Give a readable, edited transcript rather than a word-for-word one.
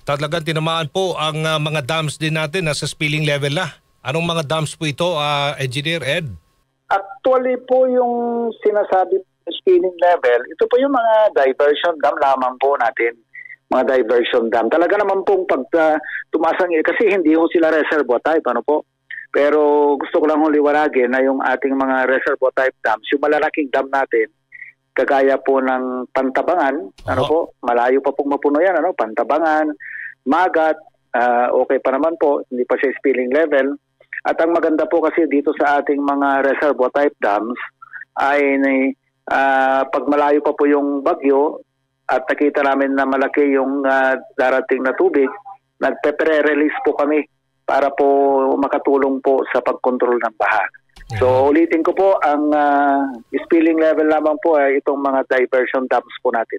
talagang tinamaan po ang mga dams din natin na sa spilling level na. Anong mga dams po ito, Engineer Ed? Actually po yung sinasabi spilling level, ito po yung mga diversion dam lamang po natin. Mga diversion dam. Talaga naman pong pag tumasang, kasi hindi ho sila reservoir type, ano po? Pero gusto ko lang liwanagin na yung ating mga reservoir type dams, yung malalaking dam natin, kagaya po ng Pantabangan, ano po, malayo pa pong mapuno yan, ano, Pantabangan, Magat, okay pa naman po, hindi pa siya spilling level. At ang maganda po kasi dito sa ating mga reservoir type dams ay pag malayo pa po yung bagyo at nakita namin na malaki yung darating na tubig, nagpe-pre-release po kami para po makatulong po sa pagkontrol ng baha. So ulitin ko po, ang spilling level lamang po ay itong mga diversion dams po natin.